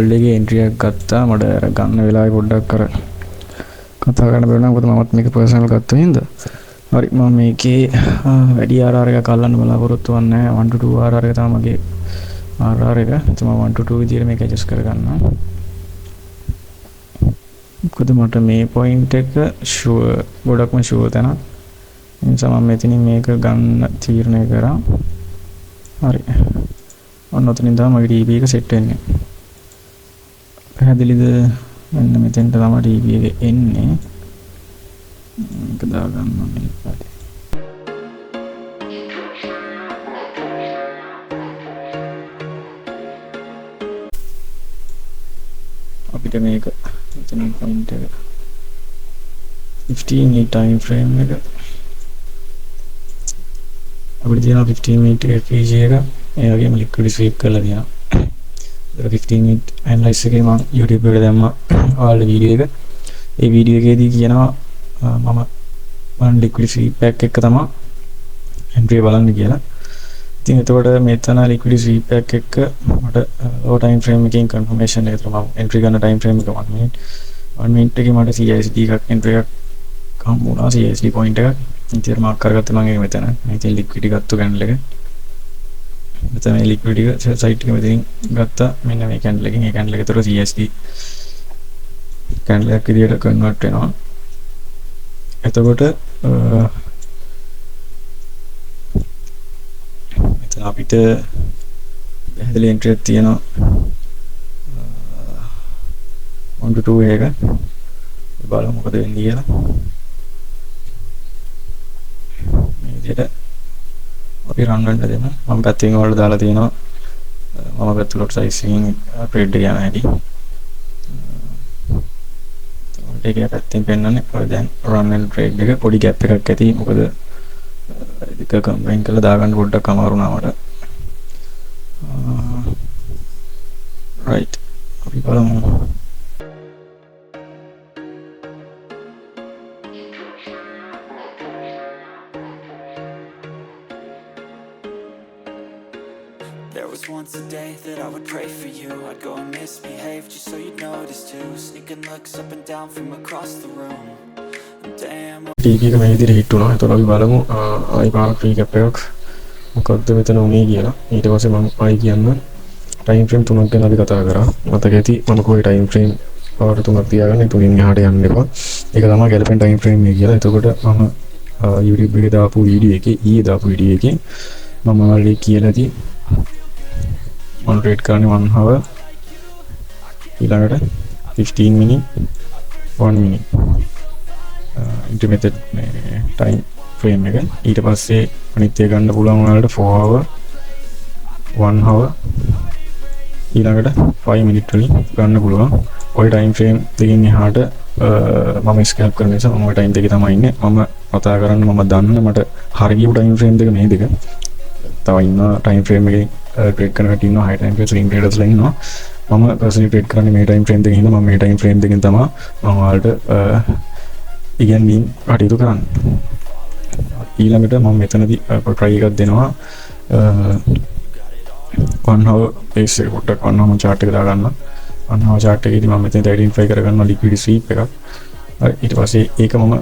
Gold එකේ entry එකක් ගත්තා. මට අර ගන්න වෙලාවේ පොඩ්ඩක් කර කතා කරන්න බැරුණා. මොකද මමත් මේක පර්සනල් ගත්ත හින්දා. හරි මම මේකේ වැඩි RR එකක් අල්ලන්න බලාපොරොත්තු වෙන්නේ නැහැ. 1 to 2 RR එක තමයි මගේ RR එක. එතන 1 to 2 විදියට මේක ඇඩ්ජස්ට් කරගන්නවා. මොකද මට මේ පොයින්ට් එක ෂුවර් ගොඩක්ම ෂුවර් තැනක්. ඒ නිසා මම මෙතනින් මේක ගන්න තීරණය කරා. හරි. ඔන්න ඔතනින් තමයි මගේ DB එක සෙට් වෙන්නේ. පැහැදිලිද? මෙන්න මෙතෙන්ට තමයි DB එක එන්නේ. මේක දාගන්න ඕනේ ඉස්සරහට. අපිට මේක මෙතනින් පොයින්ට් එක 15 minute time frame එක අපිට තියෙනවා 15 minute PG එක ඒ වගේම liquid sweep කරලා තියෙනවා. ඒක 15 minute analysis එකේ මම YouTube එකට දැම්මා ඔයාලගේ වීඩියෝ එක. ඒ වීඩියෝ එකේදී කියනවා මම liquid sweep pack එක තමයි entry බලන්න කියලා. ඉතින් එතකොට මෙතන liquid sweep pack එක මට low time frame එකකින් confirmation එක තමයි entry ගන්න time frame එක 1 minute. 1 minute එකේ මට CISD එකක් entry එකක් හම්බුණා. CISD point එකක්. ඉතින් මාක් කරගත්තේ මම ඒක මෙතන. මේ තියෙන liquid ගත්ත candle එක. මෙතන මේ liquid එක site එක මෙතනින් ගත්තා. මෙන්න මේ candle එකෙන් ඒ candle එක තොර CISD candle එකක් විදියට convert වෙනවා. එතකොට මෙතන අපිට පැහැදිලි entry එකක් තියෙනවා 1 to 2 එක. බලමු මොකද වෙන්නේ කියලා. මේ විදිහට අපි run වෙන්න දෙමු. මම පැත්තෙන් වල දාලා තියෙනවා මම පැත්ත lot size එකකින් trade එක යන හැටි. ඒක පැත්තෙන් පෙන්නන්නේ ඔය දැන් run and trade එක පොඩි gap එකක් ඇති. මොකද ඒක කම්බයින් කරලා දාගන්න පොඩ්ඩක් අමාරු වුණා මට. right අපි බලමු. There was once a day that I would pray for you. I'd go and misbehave just so you'd notice too. Sneaking looks up and down from across the room. Damn. TP එක මේ විදිහට හිට වුණා. ඒතකොට අපි බලමු ආයි පාරක් රීකැප් එකක් මොකක්ද මෙතන උනේ කියලා. ඊට පස්සේ මම ආයි කියන්න time frame 3ක් ගැන අපි කතා කරා. මතක ඇති මම කොයි time frame පාර 3ක් තියාගන්න. තුنين එහාට යන්න එපා. ඒක තමයි ගැලපෙන time frame එක කියලා. එතකොට මම YouTube එකේ දාපු වීඩියෝ එකේ ඊයේ දාපු වීඩියෝ එකේ මම ඔයාලට කියලා දී on trade කරන්නේ 1 hour ඊළඟට 15 minute 1 minute intermittent time frame එක. ඊට පස්සේ අනිත් එක ගන්න පුළුවන් ඔයාලට 4 hour 1 hour ඊළඟට 5 minute වලින් ගන්න පුළුවන්. ඔය time frame දෙකෙන් එහාට මම ස්කැල්ප් කරන නිසා මම ඔය time දෙකේ තමයි ඉන්නේ. මම කතා කරන්න මම දන්න මට හරිය ගිය time frame දෙක මේ දෙක. තව ඉන්න time frame එකේ trade කරන කට්ටිය ඉන්නවා high time frame swing traders ලා ඉන්නවා. මම personally trade කරන්නේ මේ time frame දෙකෙන් හින්දා මම මේ time frame දෙකෙන් තමයි මම ඔයාලට ඉගෙනීම් කටයුතු කරන්නේ. ඊළඟට මම මෙතනදී try එකක් දෙනවා 1 hour base එක පොඩ්ඩක් 1 hour chart එක දාගන්න. 1 hour chart එකේදී මම මෙතන identify කරගන්නවා liquid sweep එකක්. හරි ඊට පස්සේ ඒක මම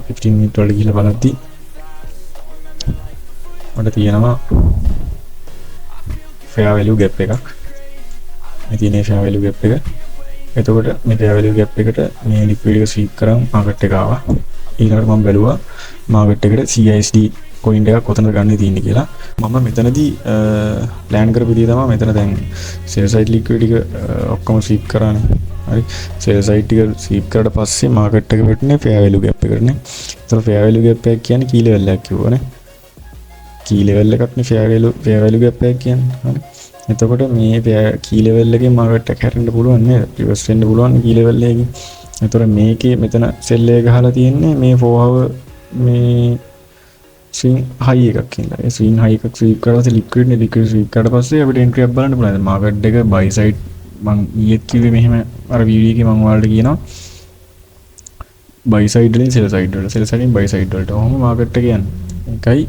15 minute වලට ගිහලා බලද්දී මට තියෙනවා fair value gap එකක්. මේ තියෙන fair value gap එක. එතකොට මේ fair value gap එකට මේ liquid එක sweep කරන් market එක ආවා. ඊළඟට මම බැලුවා market එකට CISD coin එකක් කොතනද ගන්න තියෙන්නේ කියලා. මම මෙතනදී plan කරපු විදිය තමයි මෙතන දැන් sell side liquid එක ඔක්කොම sweep කරානේ. හරි sell side ටික sweep කරලා පස්සේ market එක වෙටනේ fair value gap එකටනේ. ඒතර fair value gap එක කියන්නේ key level එකක් කිව්වනේ. key level එකක් නේ fair value gap එක කියන්නේ. හරි. එතකොට මේ key level එකෙන් market එක හැරෙන්න පුළුවන් නේද? reverse වෙන්න පුළුවන් key level එකකින්. එතකොට මේකේ මෙතන sell එක ගහලා තියෙන්නේ මේ 4 hour මේ swing high එකක් ඉඳලා. ඒ swing high එකක් sweep කරලා පස්සේ liquid sweep කරලා පස්සේ අපිට entry එකක් බලන්න පුළුවන්. market එක buy side මම ඊයේත් කිව්වේ මෙහෙම අර වීඩියෝ එකේ මම ඔයාලට කියනවා buy side වලින් sell side වලට sell side වලින් buy side වලට. ඔහොම market එක යන්නේ. ඒකයි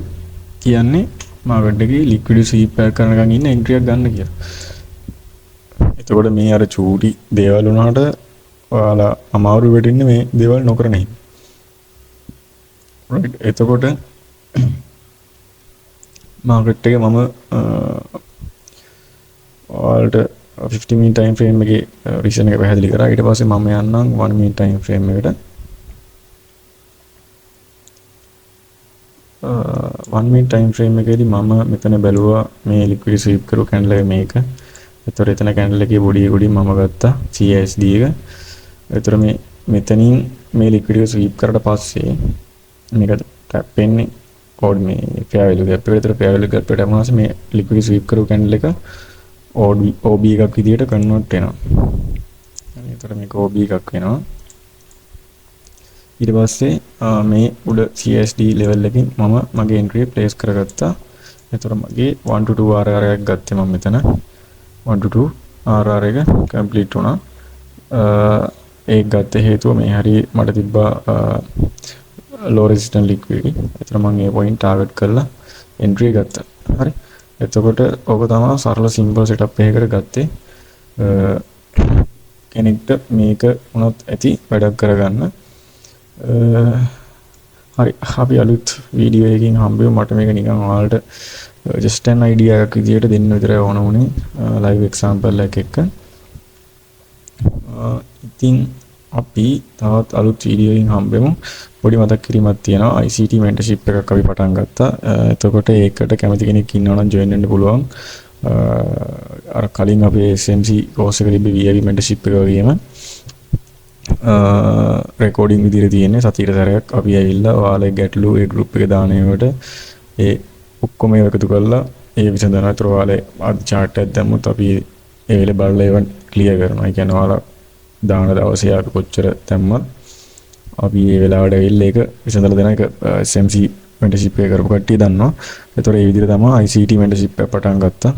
කියන්නේ market එකේ liquid sweep කරනකන් ඉන්න entry එකක් ගන්න කියලා. එතකොට මේ අර චූටි දේවල් වුණාට ඔයාලා අමාරු වෙටින්නේ මේ දේවල් නොකරන හින්දා. right එතකොට මාකට් එකේ මම ඔයාලට 50 minute time frame එකේ රීසන් එක පැහැදිලි කරා. ඊට පස්සේ මම යන්නම් 1 minute time frame එකට. 1 minute time frame එකේදී මම මෙතන බැලුවා මේ liquidity sweep කරු candle එක මේක. එතකොට එතන candle එකේ body එකේ මම ගත්තා CISD එක. එතකොට මේ මෙතනින් මේ liquidity sweep කරලා පස්සේ මේක tap වෙන්නේ code මේ fair value gap එකට. එතකොට fair value gap එකට යමුනාස මේ liquidity sweep කරු candle එක OB එකක් විදියට convert වෙනවා. එතකොට මේක OB එකක් වෙනවා. ඊට පස්සේ මේ උඩ CSD level එකකින් මම මගේ entry place කරගත්තා. එතකොට මගේ 1 to 2 RR එකක් ගත්තේ මම මෙතන. 1 to 2 RR එක complete වුණා. ඒක ගත්ත හේතුව මේ හරිය මට තිබ්බා low resistance liquidity. එතකොට මම මේ point target කරලා entry ගත්තා. හරි. එතකොට ඔක තමයි සරල simple setup එකකට ගත්තේ. කෙනෙක්ට මේක උනත් ඇති වැඩක් කරගන්න. හරි අපි අලුත් වීඩියෝ එකකින් හම්බෙමු. මට මේක නිකන් ඔයාලට just an idea එකක් විදියට දෙන්න විතරයි ඕන වුණේ live example එකක් එක්ක. ඉතින් අපි තවත් අලුත් වීඩියෝ එකකින් හම්බෙමු. පොඩි මතක් කිරීමක් තියෙනවා. ICT mentorship එකක් අපි පටන් ගත්තා. එතකොට ඒකට කැමති කෙනෙක් ඉන්නවා නම් join වෙන්න පුළුවන්. අර කලින් අපේ SMC course එක තිබ්බේ VIP mentorship එක වගේම රෙකෝඩින් විදිහට තියෙන්නේ සතියට සැරයක් අපි ඇවිල්ලා ඔයාලගේ ගැටලු ඒ group එකේ දාන ඒවට ඒ ඔක්කොම එකතු කරලා ඒ විසඳනවා. ඒතර ඔයාලේ අද chart එකක් දැම්මොත් අපි ඒ වෙලේ බලලා ඒව ක්ලියර් කරනවා. ඒ කියන්නේ ඔයාලා දාන දවසේ අපි කොච්චර දැම්මත් අපි ඒ වෙලාවට ඇවිල්ලා ඒක විසඳලා දෙන එක SMC mentorship එක කරපු කට්ටිය දන්නවා. ඒතර ඒ විදිහට තමයි ICT mentorship එක පටන් ගත්තා.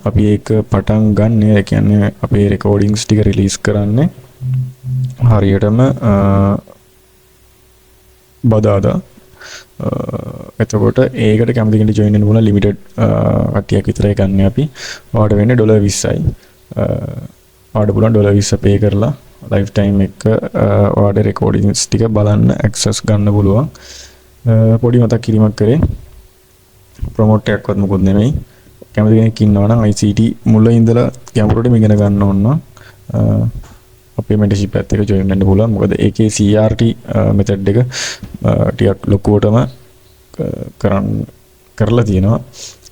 අපි ඒක පටන් ගන්න ඒ කියන්නේ අපේ recordings ටික release කරන්නේ හරියටම බදාදා. එතකොට ඒකට කැමති කෙනෙක් join වෙන්න පුළුවන්. limited කට්ටියක් විතරයි ගන්න අපි. ඔයාලට වෙන්නේ $20යි. ඔයාලට පුළුවන් $20 pay කරලා lifetime එක ඔයාලට recordings ටික බලන්න access ගන්න පුළුවන්. පොඩි මතක් කිරීමක් කරේ. promote එකක්වත් මොකුත් නෙමෙයි. කැමති කෙනෙක් ඉන්නවා නම් ICT මුල ඉඳලා ගැඹුරට ඉගෙන ගන්න ඕන නම් අපේ mentorship එකත් එක්ක join වෙන්න පුළුවන්. මොකද ඒකේ CRT method එක ටිකක් ලොකුවටම කරලා තියෙනවා.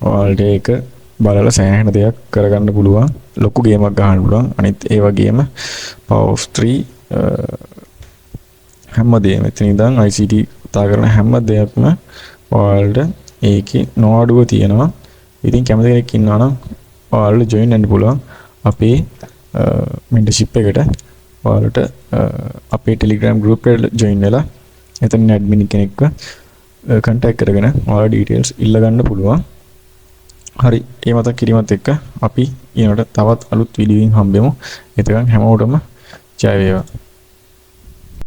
ඔයාලට ඒක බලලා සෑහෙන දෙයක් කරගන්න පුළුවන්. ලොකු ගේමක් ගහන්න පුළුවන්. අනිත් ඒ වගේම power of 3 හැමදේම එතන ඉඳන් ICT කතා කරන හැම දෙයක්ම ඔයාලට ඒකේ නොඅඩුව තියෙනවා. ඉතින් කැමති කෙනෙක් ඉන්නවා නම් ඔයාලට join වෙන්න පුළුවන් අපේ mentorship එකට. ඔයාලට අපේ Telegram group එකට join වෙලා එතන admin කෙනෙක්ව contact කරගෙන ඔයාලා details ඉල්ල ගන්න පුළුවන්. හරි. ඒ මතක් කිරීමත් එක්ක අපි ඊනොට තවත් අලුත් වීඩියෝ එකකින් හම්බෙමු. එතකන් හැමෝටම ජය වේවා.